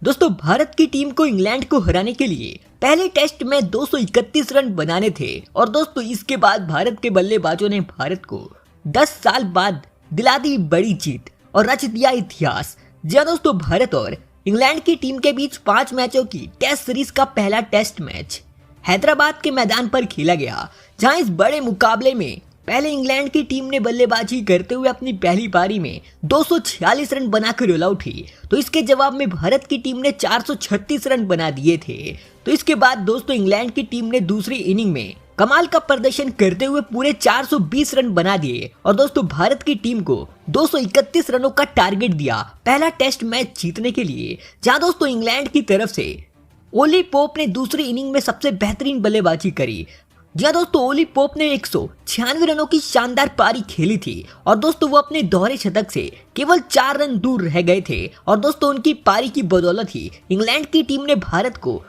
दोस्तों भारत की टीम को इंग्लैंड को हराने के लिए पहले टेस्ट में 231 रन बनाने थे और दोस्तों इसके बाद भारत के बल्लेबाजों ने भारत को 10 साल बाद दिला दी बड़ी जीत और रच दिया इतिहास। जी दोस्तों, भारत और इंग्लैंड की टीम के बीच 5 मैचों की टेस्ट सीरीज का पहला टेस्ट मैच हैदराबाद के मैदान पर खेला गया, जहां इस बड़े मुकाबले में पहले इंग्लैंड की टीम ने बल्लेबाजी करते हुए अपनी पहली पारी में 246 रन बनाकर ऑल आउट हुई, तो इसके जवाब में भारत की टीम ने 436 रन बना दिए थे। तो इसके बाद दोस्तों इंग्लैंड की टीम ने दूसरी इनिंग में कमाल का प्रदर्शन करते हुए पूरे 420 रन बना दिए और दोस्तों भारत की टीम को 231 रनों का टारगेट दिया पहला टेस्ट मैच जीतने के लिए, जहां दोस्तों इंग्लैंड की तरफ से ओली पोप ने दूसरी इनिंग में सबसे बेहतरीन बल्लेबाजी करी। जी दोस्तों, ओली पोप ने 196 रनों की शानदार पारी खेली थी और दोस्तों वो अपने दोहरे शतक से केवल 4 रन दूर रह गए थे और दोस्तों उनकी पारी की बदौलत ही इंग्लैंड की टीम ने भारत को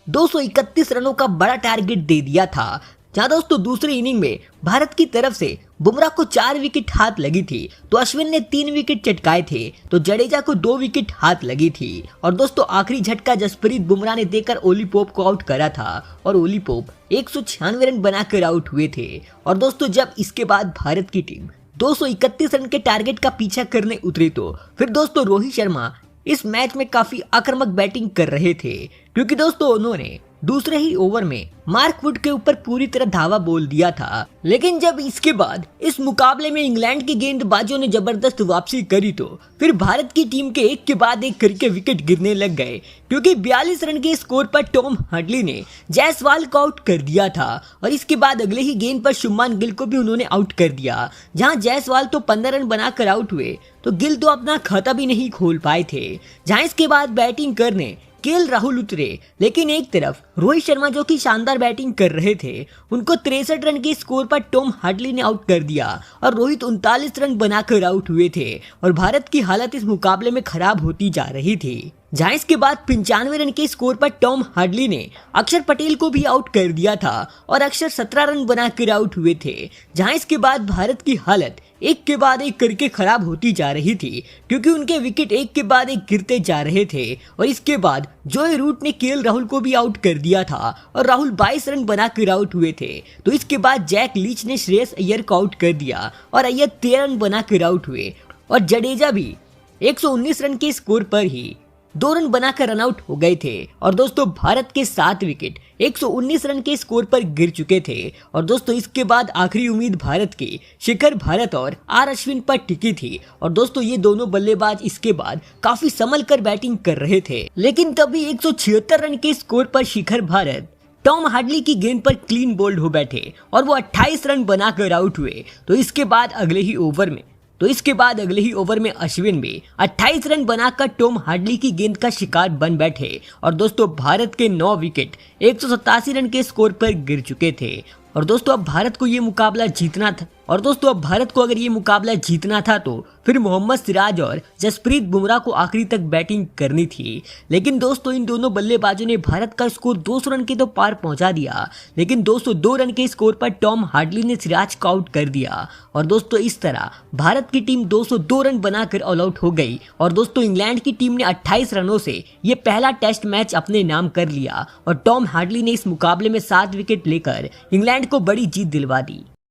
231 रनों का बड़ा टारगेट दे दिया था। जहां दोस्तों दूसरी इनिंग में भारत की तरफ से बुमराह को 4 विकेट हाथ लगी थी, तो अश्विन ने 3 विकेट चटकाए थे, तो जडेजा को 2 विकेट हाथ लगी थी और दोस्तों आखिरी झटका जसप्रीत बुमराह ने देकर ओली पोप को आउट करा था और ओली पोप 196 रन बनाकर आउट हुए थे। और दोस्तों जब इसके बाद भारत की टीम 231 रन के टारगेट का पीछा करने उतरी, तो फिर दोस्तों रोहित शर्मा इस मैच में काफी आक्रामक बैटिंग कर रहे थे, क्योंकि दोस्तों उन्होंने दूसरे ही ओवर में मार्क वुड के ऊपर पूरी तरह धावा बोल दिया था। लेकिन जब इसके बाद इस मुकाबले में इंग्लैंड के गेंदबाजों ने जबरदस्त वापसी करी, तो फिर भारत की टीम के एक के बाद एक करके विकेट गिरने लग गए, क्योंकि 42 रन के स्कोर पर टॉम हार्डली ने जायसवाल को आउट कर दिया था और इसके बाद अगले ही गेंद पर शुभमान गिल को भी उन्होंने आउट कर दिया। जहां जायसवाल तो 15 रन बनाकर आउट हुए, तो गिल तो अपना खाता भी नहीं खोल पाए थे। जहां इसके बाद बैटिंग करने केएल राहुल उतरे, लेकिन एक तरफ रोहित शर्मा जो कि शानदार बैटिंग कर रहे थे, उनको 63 रन के स्कोर पर टॉम हार्डली ने आउट कर दिया और रोहित 39 रन बनाकर आउट हुए थे और भारत की हालत इस मुकाबले में खराब होती जा रही थी। जहां इसके बाद 95 रन के स्कोर पर टॉम हार्डली ने अक्षर पटेल को भी आउट कर दिया था और अक्षर 17 रन बनाकर आउट हुए थे। जहां इसके बाद भारत की हालत एक के बाद एक करके खराब होती जा रही थी, क्योंकि उनके विकेट एक के बाद एक गिरते जा रहे थे और इसके बाद जोए रूट ने केएल राहुल को भी आउट कर दिया था और राहुल 22 रन बनाकर आउट हुए थे। तो इसके बाद जैक लीच ने श्रेयस अय्यर को आउट कर दिया और अय्यर 13 रन बनाकर आउट हुए और जडेजा भी 119 रन के स्कोर पर ही 2 रन बनाकर रन आउट हो गए थे और दोस्तों भारत के 7 विकेट 119 रन के स्कोर पर गिर चुके थे और दोस्तों इसके बाद आखिरी उम्मीद भारत की शिखर भारत और आर अश्विन पर टिकी थी और दोस्तों ये दोनों बल्लेबाज इसके बाद काफी संभल कर बैटिंग कर रहे थे, लेकिन तभी 176 रन के स्कोर पर शिखर भारत टॉम हार्डली की गेंद पर क्लीन बोल्ड हो बैठे और वो 28 रन बनाकर आउट हुए। तो इसके बाद अगले ही ओवर में अश्विन भी 28 रन बनाकर टॉम हार्डली की गेंद का शिकार बन बैठे और दोस्तों भारत के 9 विकेट 187 रन के स्कोर पर गिर चुके थे और दोस्तों अब भारत को ये मुकाबला जीतना था अगर ये मुकाबला जीतना था तो फिर मोहम्मद सिराज और जसप्रीत बुमराह को आखिरी तक बैटिंग करनी थी। लेकिन दोस्तों इन दोनों बल्लेबाजों ने भारत का स्कोर 200 रन के तो पार पहुंचा दिया, लेकिन 202 रन के स्कोर पर टॉम हार्डली ने सिराज को आउट कर दिया और दोस्तों इस तरह भारत की टीम 202 रन बनाकर ऑल आउट हो गई और दोस्तों इंग्लैंड की टीम ने 28 रनों से ये पहला टेस्ट मैच अपने नाम कर लिया और टॉम हार्डली ने इस मुकाबले में 7 विकेट लेकर इंग्लैंड को बड़ी जीत दिलवा दी।